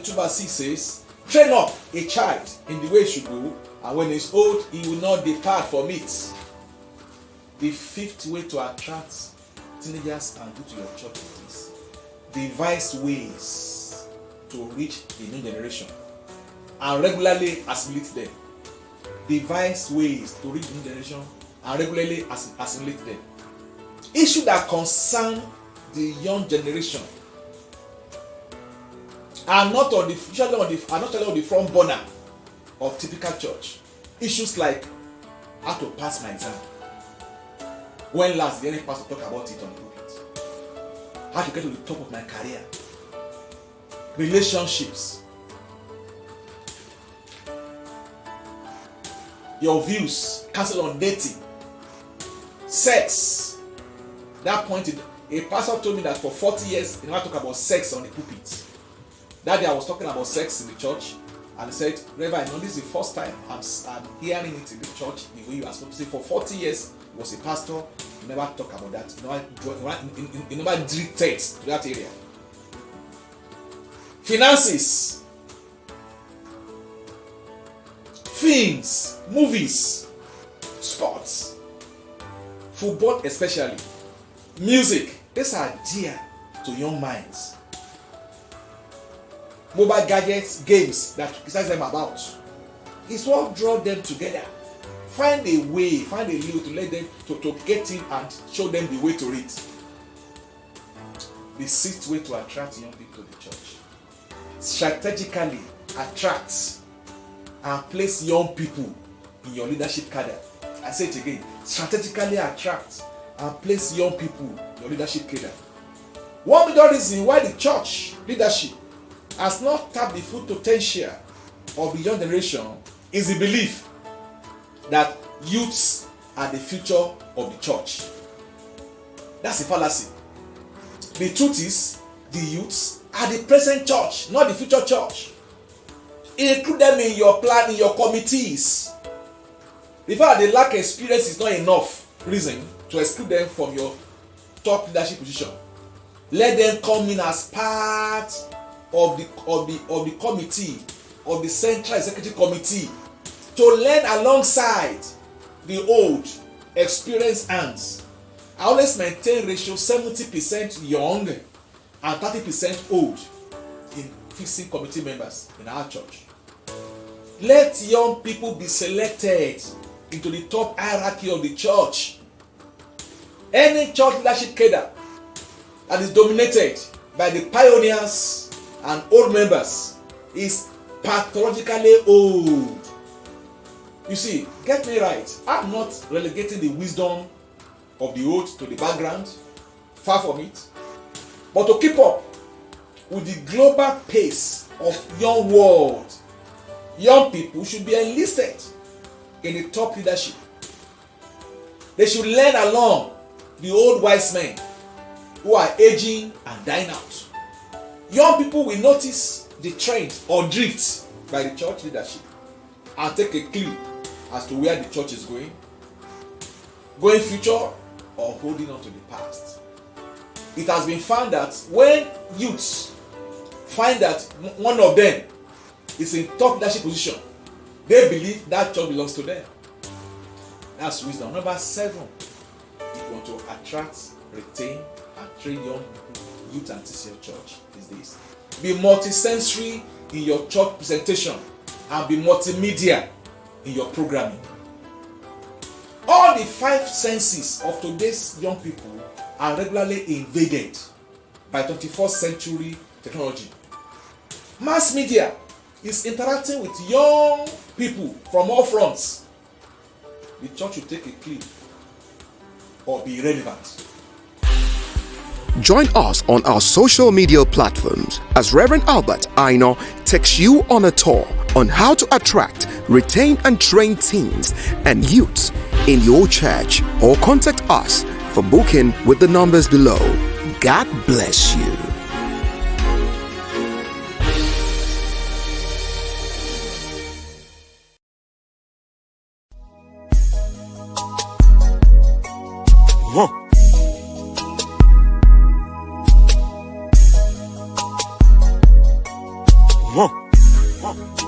2 verse 6 says, train up a child in the way he should go, and when he's old, he will not depart from it. The fifth way to attract teenagers and go to your church is this: devise ways to reach the new generation and regularly assimilate them. Devise ways to reach the new generation and regularly assimilate them. Issues that concern the young generation are not on the front burner of typical church. Issues like how to pass my exam. When last did any pastor talk about it on the pulpit? How to get to the top of my career? Relationships. Your views, counsel on dating, sex. That point, a pastor told me that for 40 years he never talked about sex on the pulpit. That day I was talking about sex in the church, and he said, Reverend, I know this is the first time I'm hearing it in the church the way you are supposed to say. For 40 years he was a pastor, he never talked about that. He never drifted to that area. Finances, films, movies, sports, football especially, music. These are dear to young minds. Mobile gadgets, games that excite them about. It's what draw them together. Find a way to let them to get in and show them the way to it. The sixth way to attract young people to the church: strategically attract and place young people in your leadership cadre. I say it again: strategically attract and place young people in your leadership cadre. One major reason why the church leadership has not tapped the full potential of the young generation is the belief that youths are the future of the church. That's a fallacy. The truth is, the youths are the present church, not the future church. Include them in your plan, in your committees. The fact that they lack experience is not enough reason to exclude them from your top leadership position. Let them come in as part of the committee, of the central executive committee, to learn alongside the old experienced hands. I always maintain ratio 70% young and 30% old in fixing committee members in our church. Let young people be selected into the top hierarchy of the church. Any church leadership cadre that is dominated by the pioneers and old members is pathologically old. You see, get me right, I'm not relegating the wisdom of the old to the background, far from it. But to keep up with the global pace of young world, young people should be enlisted in the top leadership. They should learn along the old wise men who are aging and dying out. Young people will notice the trend or drift by the church leadership and take a clue as to where the church is going future or holding on to the past. It has been found that when youths find that one of them is in top leadership position, they believe that church belongs to them. That's wisdom. Number 7, if you want to attract, retain, and train young people, youth and TCL church is this: be multi-sensory in your church presentation and be multimedia in your programming. All the 5 senses of today's young people are regularly invaded by 21st century technology. Mass media is interacting with young people from all fronts. The church will take a clip or be irrelevant. Join us on our social media platforms as Reverend Albert AINA takes you on a tour on how to attract, retain and train teens and youths in your church, or contact us for booking with the numbers below. God bless you. Huh.